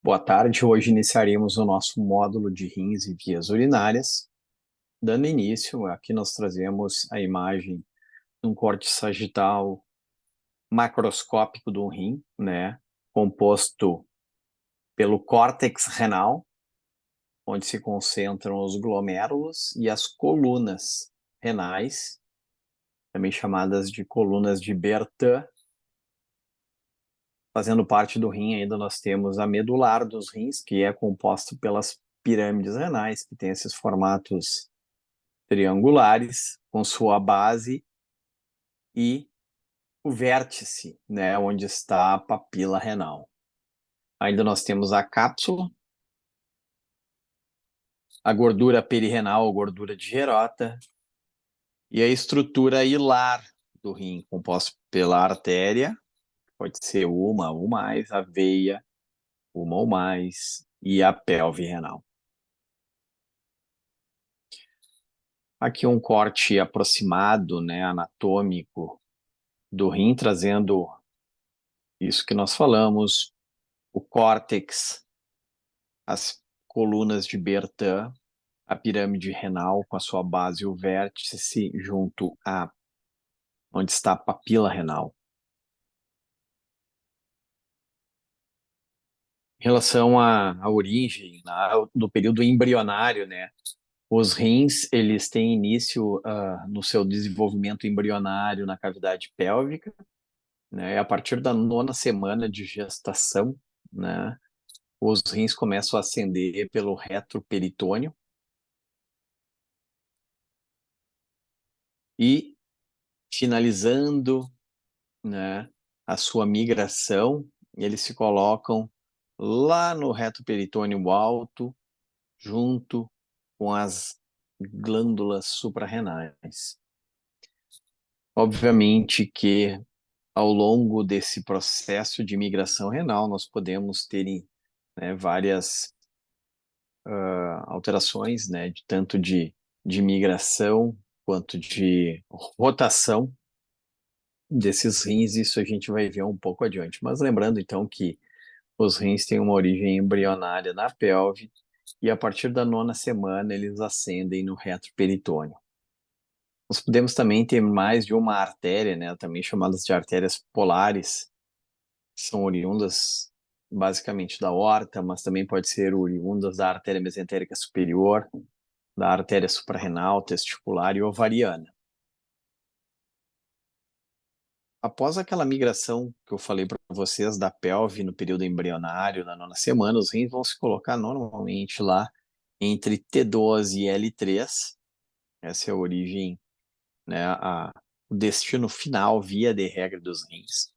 Boa tarde. Hoje iniciaremos o nosso módulo de rins e vias urinárias. Dando início, aqui nós trazemos a imagem de um corte sagital macroscópico do rim, né, composto pelo córtex renal, onde se concentram os glomérulos e as colunas renais, também chamadas de colunas de Bertin. Fazendo parte do rim ainda nós temos a medular dos rins, que é composto pelas pirâmides renais, que tem esses formatos triangulares, com sua base e o vértice, né, onde está a papila renal. Ainda nós temos a cápsula, a gordura perirenal, gordura de Gerota, e a estrutura hilar do rim, composta pela artéria, pode ser uma ou mais, a veia, uma ou mais, e a pelve renal. Aqui um corte aproximado, né, anatômico do rim, trazendo isso que nós falamos, o córtex, as colunas de Bertin, a pirâmide renal com a sua base e o vértice junto a onde está a papila renal. Em relação à origem, do período embrionário, né, os rins, eles têm início no seu desenvolvimento embrionário na cavidade pélvica, né, a partir da 9ª semana de gestação, né, os rins começam a ascender pelo retroperitônio e finalizando, né, a sua migração, eles se colocam lá no reto peritônio alto, junto com as glândulas suprarrenais. Obviamente que ao longo desse processo de migração renal, nós podemos ter, né, várias alterações, né, tanto de migração quanto de rotação desses rins. Isso a gente vai ver um pouco adiante. Mas lembrando, então, que os rins têm uma origem embrionária na pelve e a partir da 9ª semana eles ascendem no retroperitônio. Nós podemos também ter mais de uma artéria, né, também chamadas de artérias polares, que são oriundas basicamente da aorta, mas também pode ser oriundas da artéria mesentérica superior, da artéria suprarrenal, testicular e ovariana. Após aquela migração que eu falei para vocês da pelve no período embrionário, na 9ª semana, os rins vão se colocar normalmente lá entre T12 e L3. Essa é a origem, né, o destino final, via de regra, dos rins.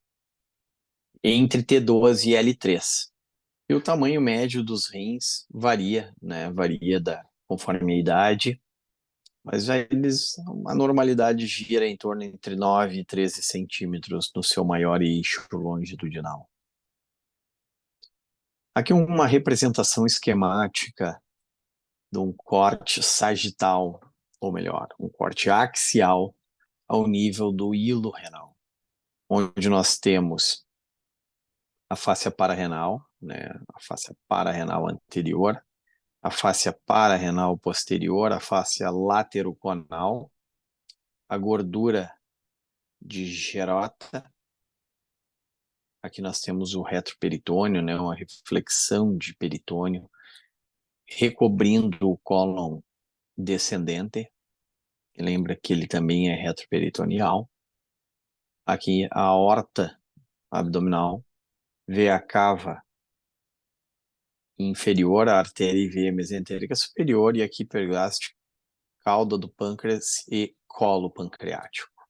Entre T12 e L3. E o tamanho médio dos rins varia, né, conforme a idade, mas a normalidade gira em torno entre 9 e 13 centímetros no seu maior eixo longitudinal. Aqui uma representação esquemática de um corte sagital, ou melhor, um corte axial ao nível do hilo renal, onde nós temos a fáscia pararenal, né, a fáscia pararenal anterior, a fáscia pararenal posterior, a fáscia lateroconal, a gordura de Gerota. Aqui nós temos o retroperitônio, né, uma reflexão de peritônio, recobrindo o cólon descendente. Lembra que ele também é retroperitoneal. Aqui a aorta abdominal, veia cava inferior, a artéria e veia mesentérica superior, e aqui hipergástrico, cauda do pâncreas e colo pancreático.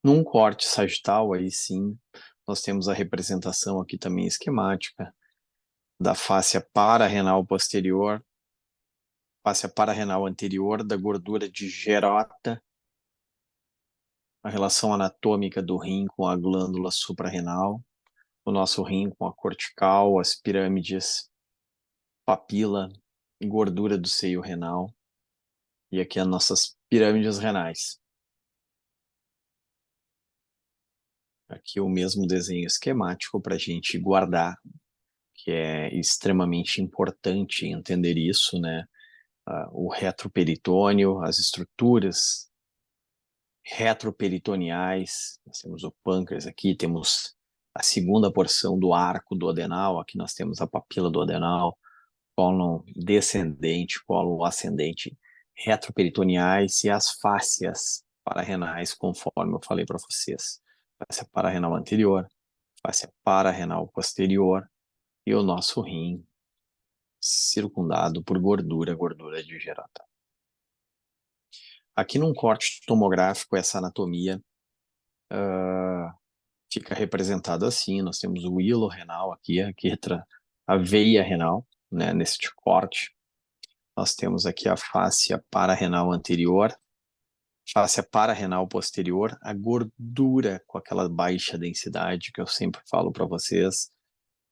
Num corte sagital, aí sim, nós temos a representação aqui também esquemática da fáscia pararenal posterior, fáscia pararenal anterior, da gordura de Gerota, a relação anatômica do rim com a glândula suprarrenal, o nosso rim com a cortical, as pirâmides, papila, gordura do seio renal, e aqui as nossas pirâmides renais. aqui o mesmo desenho esquemático para a gente guardar, que é extremamente importante entender isso, né? O retroperitônio, as estruturas retroperitoneais, nós temos o pâncreas aqui, temos a segunda porção do arco do adenal, aqui nós temos a papila do adenal, cólon descendente, cólon ascendente, retroperitoneais e as fáscias pararrenais, conforme eu falei para vocês. Fáscia pararrenal anterior, fáscia pararrenal posterior e o nosso rim circundado por gordura, gordura de gerata. Aqui num corte tomográfico, essa anatomia fica representada assim. Nós temos o hilo renal aqui a veia renal, né, neste corte. Nós temos aqui a fáscia pararrenal anterior, fáscia pararrenal posterior, a gordura com aquela baixa densidade que eu sempre falo para vocês,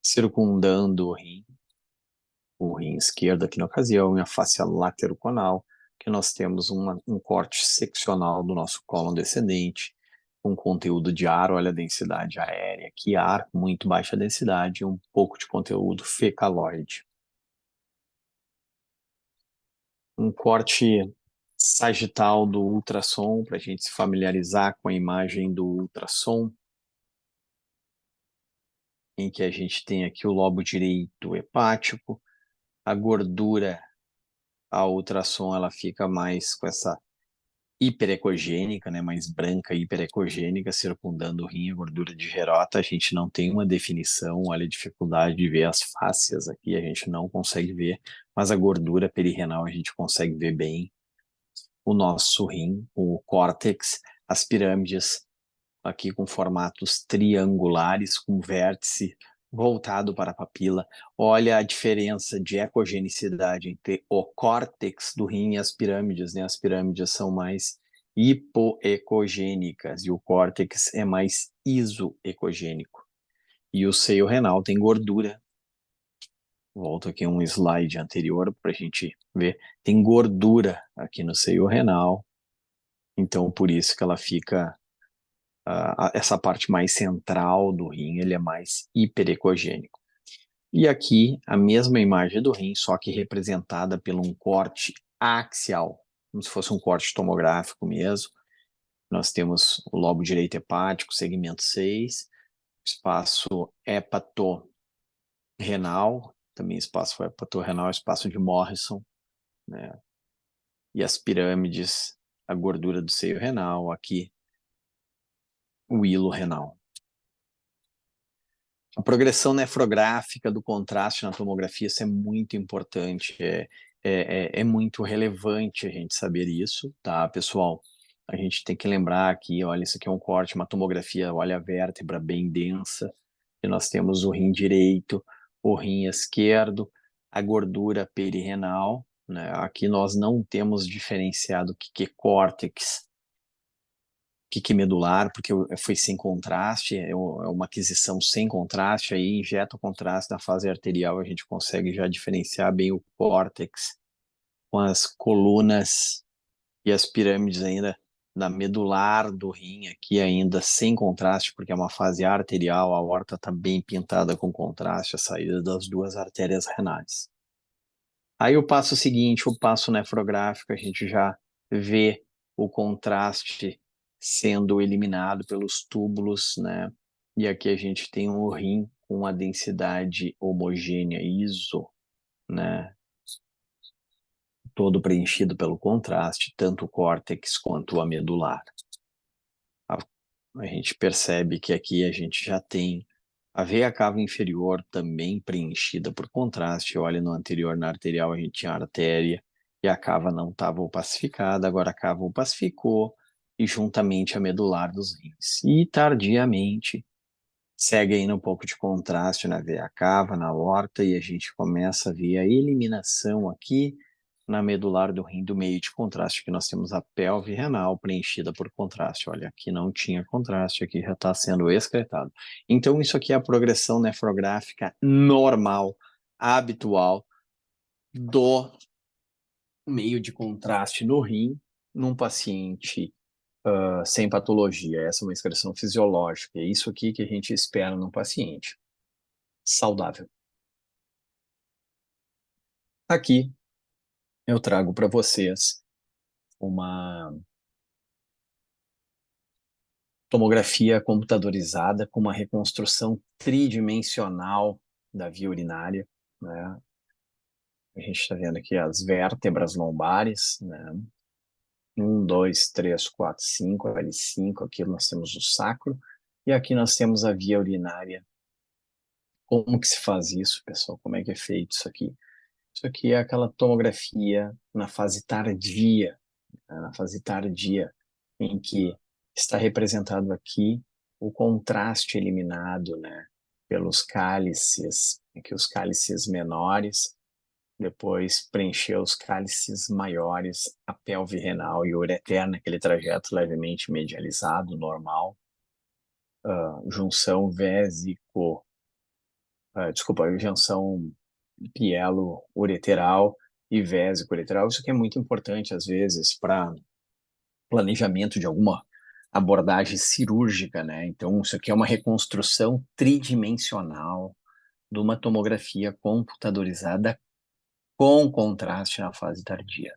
circundando o rim esquerdo aqui na ocasião, e a fáscia lateroconal, que nós temos um corte seccional do nosso cólon descendente, com conteúdo de ar, olha a densidade aérea, aqui ar, muito baixa densidade, e um pouco de conteúdo fecaloide. Um corte sagital do ultrassom, para a gente se familiarizar com a imagem do ultrassom, em que a gente tem aqui o lobo direito hepático, a gordura, a ultrassom, ela fica mais com essa hiperecogênica, né, mais branca, hiperecogênica, circundando o rim, a gordura de gerota. A gente não tem uma definição, olha a dificuldade de ver as fáscias aqui, a gente não consegue ver, mas a gordura perirenal a gente consegue ver bem. O nosso rim, o córtex, as pirâmides, aqui com formatos triangulares, com vértice voltado para a papila. Olha a diferença de ecogenicidade entre o córtex do rim e as pirâmides, né? As pirâmides são mais hipoecogênicas e o córtex é mais isoecogênico. E o seio renal tem gordura. Volto aqui um slide anterior para a gente ver. Tem gordura aqui no seio renal. Então, por isso que ela fica essa parte mais central do rim, ele é mais hiperecogênico. E aqui a mesma imagem do rim, só que representada por um corte axial, como se fosse um corte tomográfico mesmo. Nós temos o lobo direito hepático, segmento 6, espaço hepatorrenal, também espaço hepatorrenal, espaço de Morrison, né? E as pirâmides, a gordura do seio renal, aqui o hilo renal. A progressão nefrográfica do contraste na tomografia, isso é muito importante, é muito relevante a gente saber isso, tá, pessoal? A gente tem que lembrar aqui, olha, isso aqui é um corte, uma tomografia, olha a vértebra bem densa, e nós temos o rim direito, o rim esquerdo, a gordura perirenal, né? Aqui nós não temos diferenciado o que é córtex, que medular, porque foi sem contraste, é uma aquisição sem contraste, aí injeta o contraste na fase arterial, a gente consegue já diferenciar bem o córtex com as colunas e as pirâmides ainda da medular do rim, aqui ainda sem contraste, porque é uma fase arterial, a aorta está bem pintada com contraste, a saída das duas artérias renais. Aí o passo seguinte, o passo nefrográfico, a gente já vê o contraste sendo eliminado pelos túbulos, né? E aqui a gente tem um rim com a densidade homogênea, ISO, né? Todo preenchido pelo contraste, tanto o córtex quanto a medular. A gente percebe que aqui a gente já tem a veia cava inferior também preenchida por contraste. Olha, no anterior, na arterial, a gente tinha a artéria e a cava não estava opacificada, agora a cava opacificou e juntamente a medular dos rins. E tardiamente segue ainda um pouco de contraste na veia cava, na aorta, e a gente começa a ver a eliminação aqui na medular do rim do meio de contraste, que nós temos a pelve renal preenchida por contraste. Olha, aqui não tinha contraste, aqui já está sendo excretado. Então, isso aqui é a progressão nefrográfica normal, habitual, do meio de contraste no rim, num paciente sem patologia. Essa é uma excreção fisiológica. É isso aqui que a gente espera num paciente saudável. Aqui eu trago para vocês uma tomografia computadorizada com uma reconstrução tridimensional da via urinária, né? A gente está vendo aqui as vértebras lombares, né? 1, 2, 3, 4, 5, L5, aqui nós temos o sacro, e aqui nós temos a via urinária. Como que se faz isso, pessoal? Como é que é feito isso aqui? Isso aqui é aquela tomografia na fase tardia, né? Na fase tardia, em que está representado aqui o contraste eliminado, né? Pelos cálices, aqui os cálices menores, depois preencher os cálices maiores, a pelve renal e ureter, naquele trajeto levemente medializado, normal, junção vésico, desculpa, junção pielo-ureteral e vésico-ureteral. Isso aqui é muito importante, às vezes, para planejamento de alguma abordagem cirúrgica, né? Então, isso aqui é uma reconstrução tridimensional de uma tomografia computadorizada com contraste na fase tardia.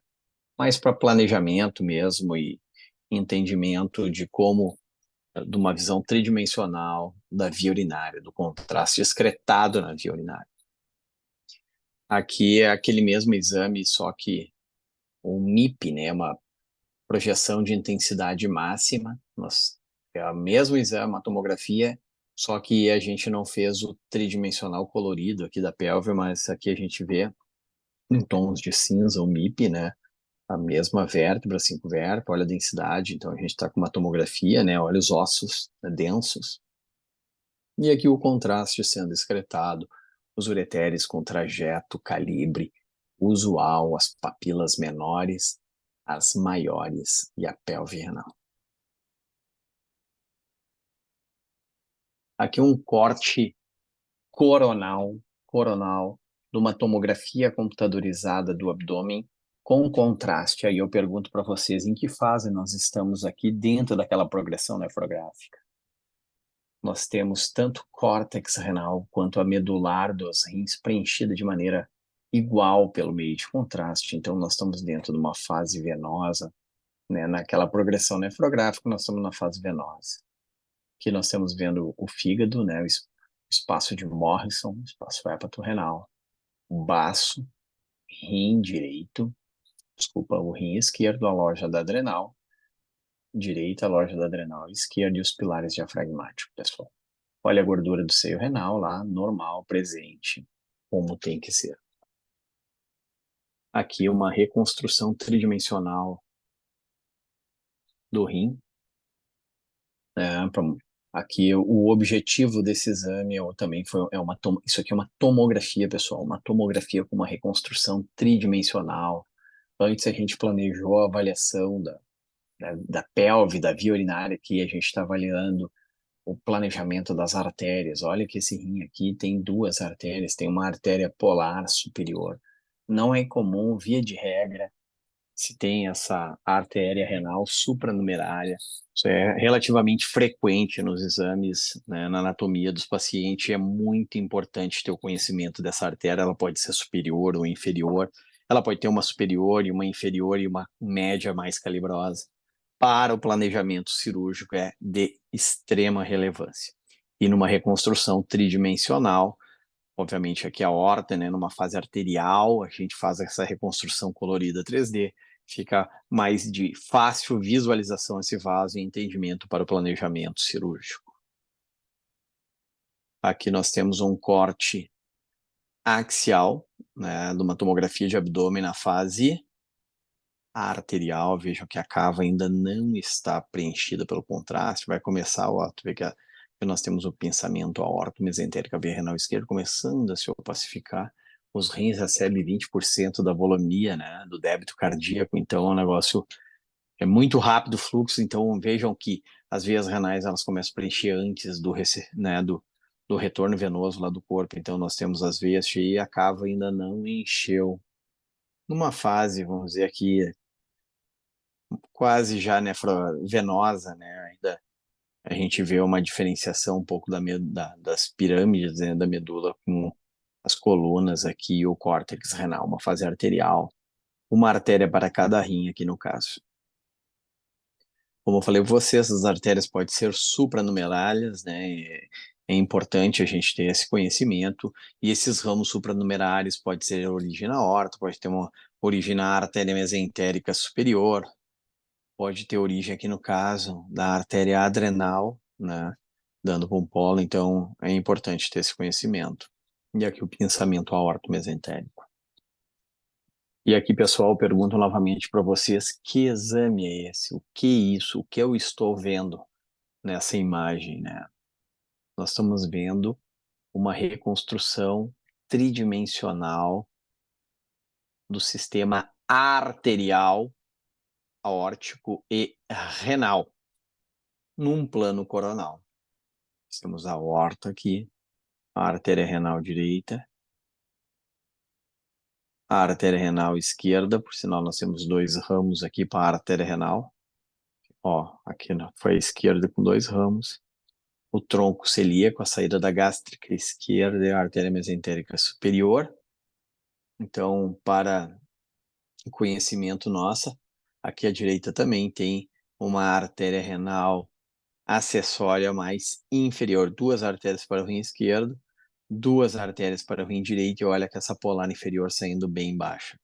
Mas para planejamento mesmo e entendimento de como, de uma visão tridimensional da via urinária, do contraste excretado na via urinária. Aqui é aquele mesmo exame, só que um MIP, né, uma projeção de intensidade máxima. É o mesmo exame, a tomografia, só que a gente não fez o tridimensional colorido aqui da pelve, mas aqui a gente vê em tons de cinza o MIP, né? A mesma vértebra, 5 vértebras, olha a densidade, então a gente está com uma tomografia, né? Olha os ossos, né, densos. E aqui o contraste sendo excretado, os ureteres com trajeto, calibre usual, as papilas menores, as maiores e a pelve renal. Aqui um corte coronal de uma tomografia computadorizada do abdômen com contraste. Aí eu pergunto para vocês em que fase nós estamos aqui dentro daquela progressão nefrográfica. Nós temos tanto córtex renal quanto a medular dos rins preenchida de maneira igual pelo meio de contraste. Então nós estamos dentro de uma fase venosa, né? Naquela progressão nefrográfica nós estamos na fase venosa. Aqui nós estamos vendo o fígado, né? O espaço de Morrison, espaço hepato-renal, o baço, rim direito, desculpa, o rim esquerdo, a loja da adrenal, direita, a loja da adrenal esquerda e os pilares diafragmáticos, pessoal. Olha a gordura do seio renal lá, normal, presente, como tem que ser. Aqui uma reconstrução tridimensional do rim. Aqui o objetivo desse exame também foi isso aqui é uma tomografia, pessoal, uma tomografia com uma reconstrução tridimensional. Antes a gente planejou a avaliação da pelve, da via urinária, aqui a gente está avaliando o planejamento das artérias. Olha que esse rim aqui tem 2 artérias, tem uma artéria polar superior. Não é comum, via de regra, se tem essa artéria renal supranumerária. Isso é relativamente frequente nos exames, né, na anatomia dos pacientes. É muito importante ter o conhecimento dessa artéria. Ela pode ser superior ou inferior. Ela pode ter uma superior e uma inferior e uma média mais calibrosa. Para o planejamento cirúrgico é de extrema relevância. E numa reconstrução tridimensional, obviamente aqui a aorta, né, numa fase arterial, a gente faz essa reconstrução colorida 3D, fica mais de fácil visualização esse vaso e entendimento para o planejamento cirúrgico. Aqui nós temos um corte axial, né, de uma tomografia de abdômen na fase arterial. Vejam que a cava ainda não está preenchida pelo contraste, vai começar, tu vê que nós temos o pensamento aorto-mesentérico, a via renal esquerda começando a se opacificar, os rins recebem 20% da volemia, né, do débito cardíaco, então é um negócio, é muito rápido o fluxo, então vejam que as veias renais elas começam a preencher antes né, do retorno venoso lá do corpo, então nós temos as veias cheias e a cava ainda não encheu. Numa fase, vamos dizer aqui, quase já nefrovenosa, né? Ainda a gente vê uma diferenciação um pouco das pirâmides, né, da medula com as colunas aqui e o córtex renal, uma fase arterial, uma artéria para cada rim aqui no caso. Como eu falei para vocês, as artérias podem ser supranumerárias, né? É importante a gente ter esse conhecimento, e esses ramos supranumerários pode ser origem na aorta, pode ter uma origem na artéria mesentérica superior, pode ter origem aqui no caso da artéria adrenal, né? Dando para um polo, então é importante ter esse conhecimento. E aqui o pensamento aorto-mesentérico. E aqui, pessoal, eu pergunto novamente para vocês, que exame é esse? O que é isso? O que eu estou vendo nessa imagem, né? Nós estamos vendo uma reconstrução tridimensional do sistema arterial, aórtico e renal, num plano coronal. Temos a aorta aqui, a artéria renal direita, a artéria renal esquerda, por sinal nós temos dois ramos aqui para a artéria renal. Ó, aqui foi a esquerda com dois ramos. O tronco celíaco, a saída da gástrica esquerda e a artéria mesentérica superior. Então, para conhecimento nossa, aqui à direita também tem uma artéria renal acessória mais inferior, duas artérias para o rim esquerdo, duas artérias para o rim direito, e olha que essa polar inferior saindo bem baixa.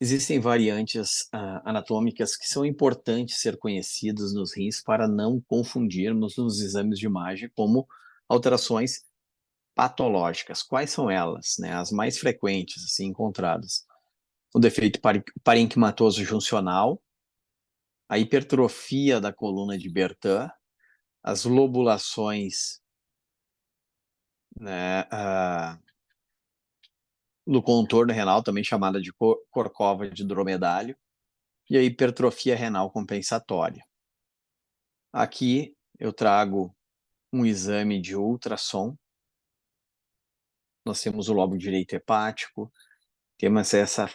Existem variantes anatômicas que são importantes ser conhecidas nos rins para não confundirmos nos exames de imagem como alterações patológicas. Quais são elas, né? As mais frequentes assim encontradas: o defeito parenquimatoso juncional, a hipertrofia da coluna de Bertin, as lobulações, né, no contorno renal, também chamada de corcova de dromedário, e a hipertrofia renal compensatória. Aqui eu trago um exame de ultrassom. Nós temos o lobo direito hepático, temos essa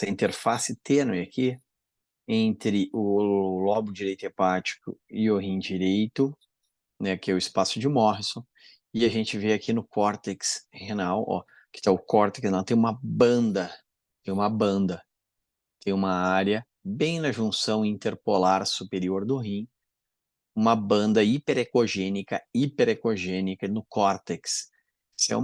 interface tênue aqui entre o lobo direito hepático e o rim direito, né, que é o espaço de Morrison, e a gente vê aqui no córtex renal, ó, que está o córtex renal, tem uma banda, tem uma área bem na junção interpolar superior do rim, uma banda hiperecogênica no córtex. Isso é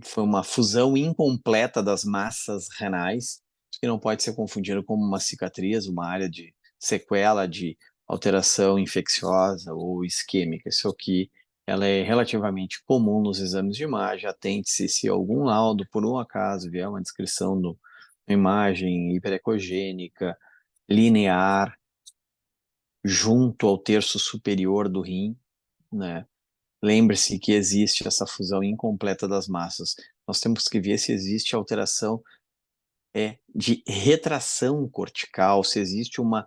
foi uma fusão incompleta das massas renais, que não pode ser confundido com uma cicatriz, uma área de sequela de alteração infecciosa ou isquêmica. Isso aqui ela é relativamente comum nos exames de imagem. Atente-se se algum laudo, por um acaso, vier uma descrição de uma imagem hiperecogênica, linear, junto ao terço superior do rim, né? Lembre-se que existe essa fusão incompleta das massas. Nós temos que ver se existe alteração de retração cortical, se existe uma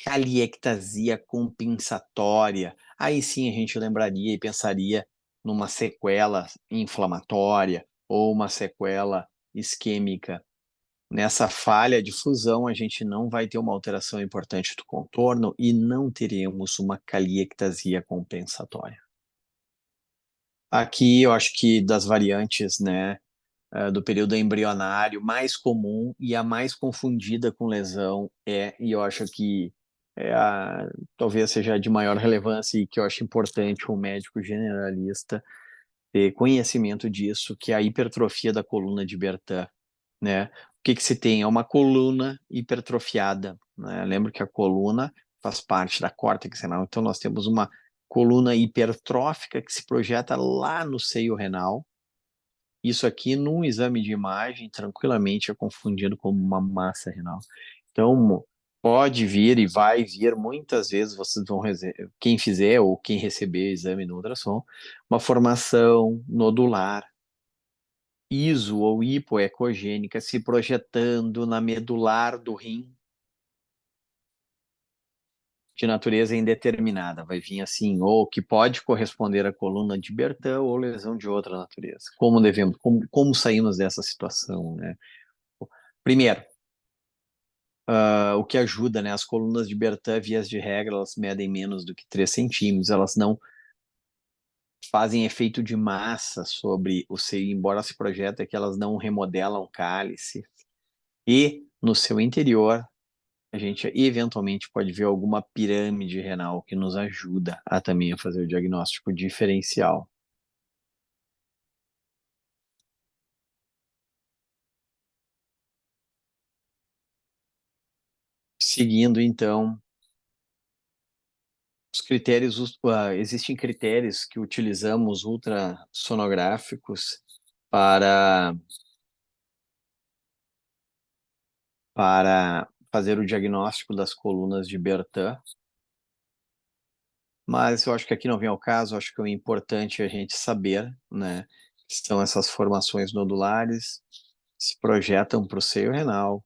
caliectasia compensatória. Aí sim a gente lembraria e pensaria numa sequela inflamatória ou uma sequela isquêmica. Nessa falha de fusão, a gente não vai ter uma alteração importante do contorno e não teremos uma caliectasia compensatória. Aqui eu acho que das variantes, né, do período embrionário, mais comum e a mais confundida com lesão e eu acho que talvez seja de maior relevância e que eu acho importante um médico generalista ter conhecimento disso, que é a hipertrofia da coluna de Bertin, né? O que se tem? É uma coluna hipertrofiada, né? Lembra que a coluna faz parte da córtex renal, então nós temos uma coluna hipertrófica que se projeta lá no seio renal. Isso aqui, num exame de imagem, tranquilamente é confundido como uma massa renal. Então, pode vir e vai vir, muitas vezes vocês vão, quem fizer ou quem receber exame no ultrassom, uma formação nodular, iso ou hipoecogênica, se projetando na medular do rim, de natureza indeterminada. Vai vir assim, ou que pode corresponder à coluna de Bertin ou lesão de outra natureza. Como saímos dessa situação, né? Primeiro, o que ajuda, né? As colunas de Bertin, vias de regra, elas medem menos do que 3 centímetros, elas não fazem efeito de massa sobre o seio, embora se projeta que elas não remodelam o cálice. E no seu interior, a gente eventualmente pode ver alguma pirâmide renal que nos ajuda a também a fazer o diagnóstico diferencial. Seguindo, então, os critérios, existem critérios que utilizamos ultrassonográficos para, para fazer o diagnóstico das colunas de Bertin, mas eu acho que aqui não vem ao caso, acho que o importante é a gente saber, né, que são essas formações nodulares, se projetam para o seio renal,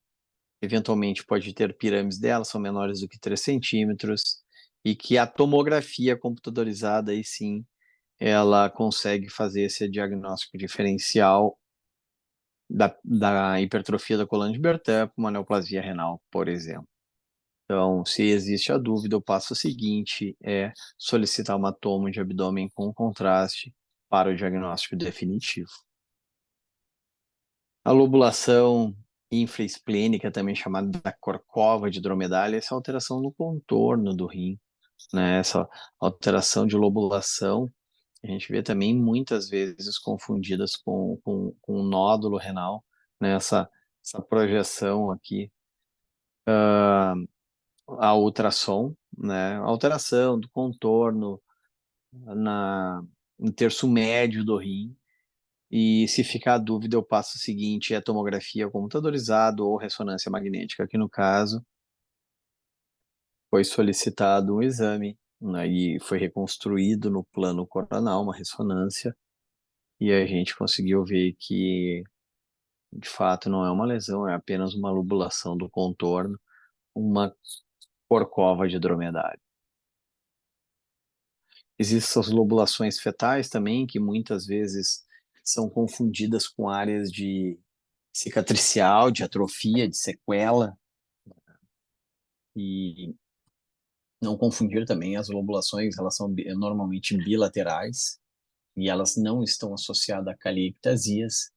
eventualmente pode ter pirâmides delas, são menores do que 3 centímetros, e que a tomografia computadorizada, aí sim, ela consegue fazer esse diagnóstico diferencial da hipertrofia da coluna de Bertin com uma neoplasia renal, por exemplo. Então, se existe a dúvida, o passo seguinte é solicitar uma toma de abdômen com contraste para o diagnóstico definitivo. A lobulação infraesplênica, também chamada da corcova de dromedália, essa alteração no contorno do rim, né? Essa alteração de lobulação, a gente vê também muitas vezes confundidas com um nódulo renal, né? Essa projeção aqui, a ultrassom, né? A alteração do contorno no terço médio do rim. E se ficar a dúvida, eu passo o seguinte: é tomografia computadorizada ou ressonância magnética. Aqui no caso, foi solicitado um exame, né, e foi reconstruído no plano coronal uma ressonância, e a gente conseguiu ver que, de fato, não é uma lesão, é apenas uma lobulação do contorno, uma corcova de dromedário. Existem as lobulações fetais também, que muitas vezes são confundidas com áreas de cicatricial, de atrofia, de sequela, e não confundir também as lobulações, elas são normalmente bilaterais e elas não estão associadas a caliectasias,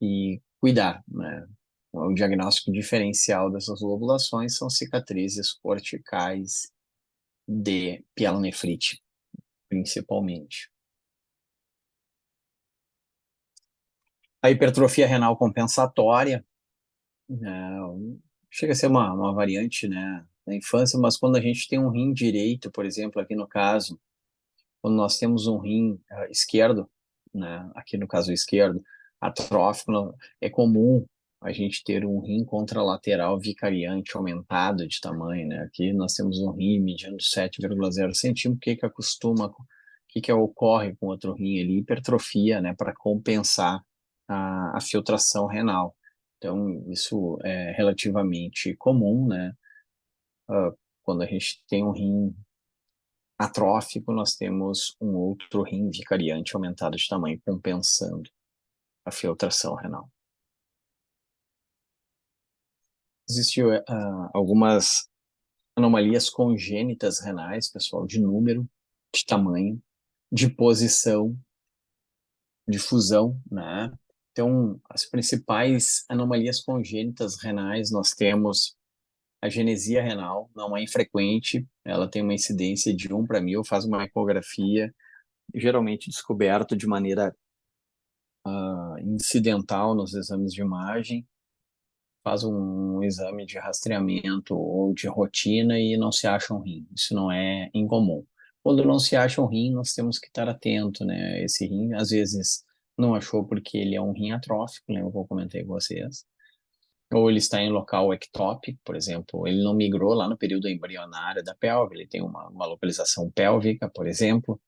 e cuidar, né? O diagnóstico diferencial dessas lobulações são cicatrizes corticais de pielonefrite, principalmente. A hipertrofia renal compensatória, né, chega a ser uma variante, né, da infância, mas quando a gente tem um rim direito, por exemplo, aqui no caso, quando nós temos um rim esquerdo, né, aqui no caso esquerdo, atrófico, é comum a gente ter um rim contralateral vicariante aumentado de tamanho, né? Aqui nós temos um rim medindo 7,0 centímetros. O que ocorre com outro rim ali? Hipertrofia, né, para compensar a filtração renal. Então, isso é relativamente comum, né? Quando a gente tem um rim atrófico, nós temos um outro rim vicariante aumentado de tamanho, compensando a filtração renal. Existiam algumas anomalias congênitas renais, pessoal, de número, de tamanho, de posição, de fusão, né? Então, as principais anomalias congênitas renais, nós temos a genesia renal, não é infrequente, ela tem uma incidência de 1 para 1000, faz uma ecografia, geralmente descoberto de maneira incidental nos exames de imagem, faz um exame de rastreamento ou de rotina e não se acha um rim. Isso não é incomum. Quando não se acha um rim, nós temos que estar atento, né? Esse rim, às vezes, não achou porque ele é um rim atrófico, lembra que eu comentei com vocês? Ou ele está em local ectópico, por exemplo, ele não migrou lá no período embrionário da pelve, ele tem uma localização pélvica, por exemplo,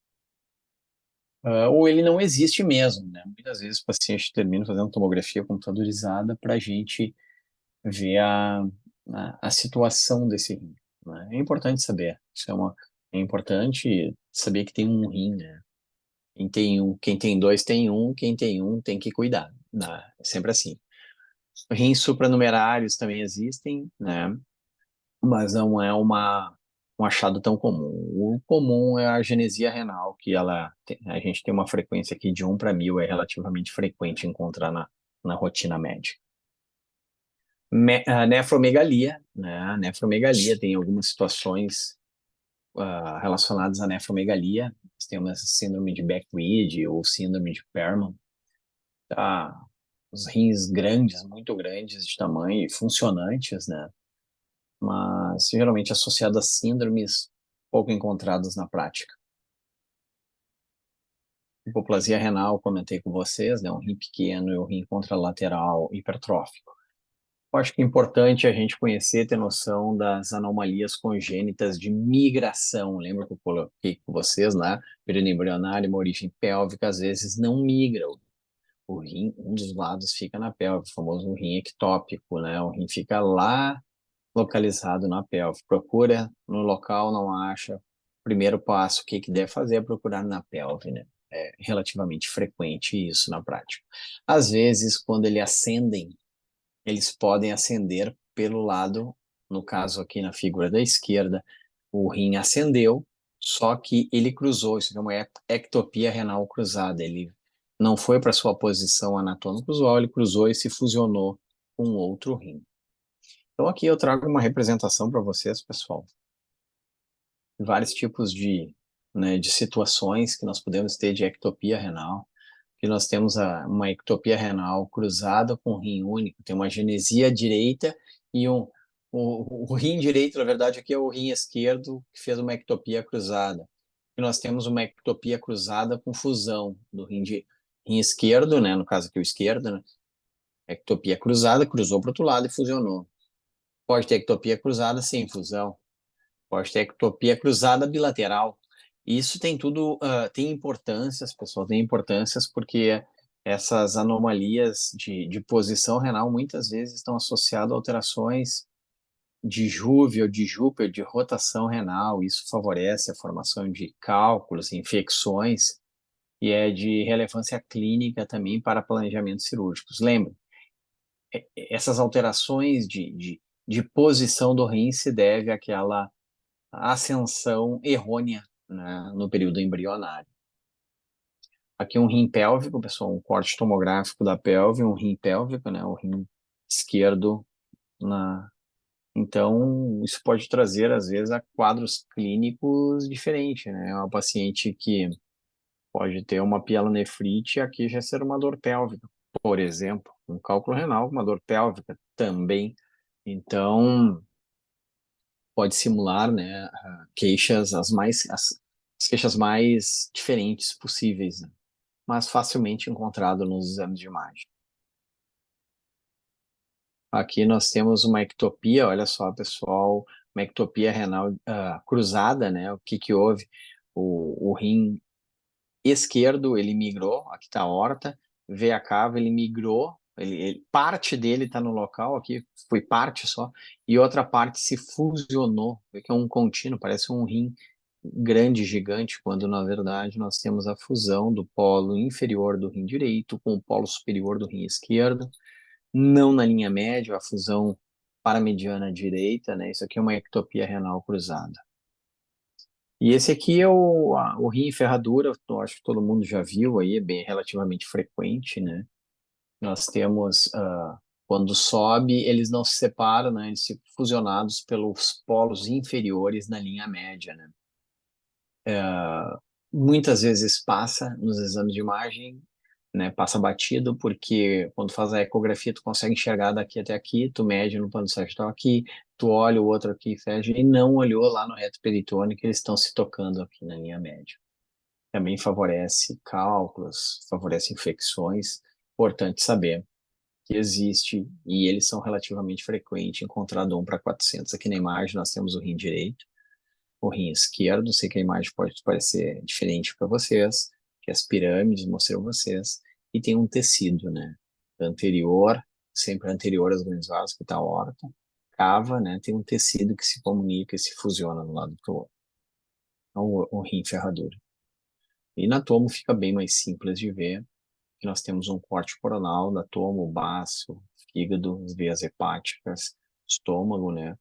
ou ele não existe mesmo, né? Muitas vezes o paciente termina fazendo tomografia computadorizada para a gente ver a situação desse rim, né? É importante saber, é importante saber que tem um rim, né? Quem tem dois tem um, quem tem um tem que cuidar, né? É sempre assim. Rins supranumerários também existem, né? Mas não é um achado tão comum. O comum é a genesia renal, que a gente tem uma frequência aqui de 1/1000, é relativamente frequente encontrar na rotina médica. A nefromegalia, né? A nefromegalia tem algumas situações relacionadas à nefromegalia. Nós temos a síndrome de Beckwith ou síndrome de Perman. Tá? Os rins grandes, muito grandes de tamanho e funcionantes, né? Mas geralmente associado a síndromes pouco encontradas na prática. Hipoplasia renal, comentei com vocês, né? Um rim pequeno e um rim contralateral hipertrófico. Eu acho que é importante a gente conhecer, ter noção das anomalias congênitas de migração. Lembra que eu coloquei com vocês lá? Período embrionário, uma origem pélvica, às vezes não migra. O rim, um dos lados fica na pelve, o famoso rim ectópico, né? O rim fica lá localizado na pelve. Procura no local, não acha. Primeiro passo, o que que deve fazer é procurar na pelve, né? É relativamente frequente isso na prática. Às vezes, quando eles podem ascender pelo lado, no caso aqui na figura da esquerda, o rim ascendeu, só que ele cruzou, isso é uma ectopia renal cruzada, ele não foi para sua posição anatômica usual, ele cruzou e se fusionou com outro rim. Então aqui eu trago uma representação para vocês, pessoal, vários tipos de situações que nós podemos ter de ectopia renal, que nós temos uma ectopia renal cruzada com um rim único, tem uma genesia direita e o rim direito, na verdade, aqui é o rim esquerdo que fez uma ectopia cruzada. E nós temos uma ectopia cruzada com fusão do rim esquerdo, né, no caso aqui o esquerdo, né, ectopia cruzada, cruzou para o outro lado e fusionou. Pode ter ectopia cruzada sem fusão, pode ter ectopia cruzada bilateral. Isso tem tudo, tem importâncias, pessoal, tem importâncias porque essas anomalias de posição renal muitas vezes estão associadas a alterações de Juve ou de Júpiter, de rotação renal. Isso favorece a formação de cálculos, infecções, e é de relevância clínica também para planejamentos cirúrgicos. Lembre, essas alterações de posição do rim se deve àquela ascensão errônea, né, no período embrionário. Aqui um rim pélvico, pessoal, um corte tomográfico da pelve, um rim pélvico, né, o rim esquerdo na. Então, isso pode trazer, às vezes, a quadros clínicos diferentes, né? É uma paciente que pode ter uma pielonefrite e aqui já ser uma dor pélvica, por exemplo. Um cálculo renal, uma dor pélvica também. Então, pode simular, né, queixas as queixas mais diferentes possíveis, né? Mas facilmente encontrado nos exames de imagem. Aqui nós temos uma ectopia, olha só, pessoal, uma ectopia renal cruzada, né? O que que houve? O rim esquerdo, ele migrou, aqui está a aorta, veia cava, ele migrou, parte dele está no local, aqui foi parte só, e outra parte se fusionou, que é um contínuo, parece um rim grande, gigante, quando na verdade nós temos a fusão do polo inferior do rim direito com o polo superior do rim esquerdo, não na linha média, a fusão paramediana direita, né? Isso aqui é uma ectopia renal cruzada. E esse aqui é o rim em ferradura, eu acho que todo mundo já viu aí, é bem relativamente frequente, né? Nós temos, quando sobe, eles não se separam, né? Eles ficam fusionados pelos polos inferiores na linha média, né? Muitas vezes passa nos exames de imagem, né, passa batido, porque quando faz a ecografia tu consegue enxergar daqui até aqui, tu mede no plano sagital aqui, tu olha o outro aqui, fecha, e não olhou lá no reto peritônio que eles estão se tocando aqui na linha média. Também favorece cálculos, favorece infecções, importante saber que existe, e eles são relativamente frequentes, encontrado 1/400. Aqui na imagem nós temos o rim direito, o rim esquerdo, sei que a imagem pode parecer diferente para vocês, que as pirâmides mostrei a vocês, e tem um tecido, né, anterior, sempre anterior às grandes vasos, que está a aorta, cava, né, tem um tecido que se comunica e se fusiona no lado do outro, então, o rim ferradura. E na tomo fica bem mais simples de ver, que nós temos um corte coronal da tomo, baço, fígado, as veias hepáticas, estômago, né?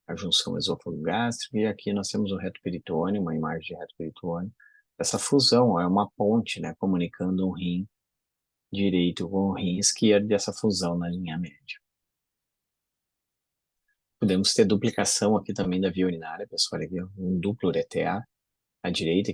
A junção esôfago-gástrica, e aqui nós temos o reto peritônio, uma imagem de reto peritônio. Essa fusão é uma ponte, né, comunicando um rim direito com o rim esquerdo, e essa fusão na linha média. Podemos ter duplicação aqui também da via urinária, pessoal, aqui, um duplo ureter à direita,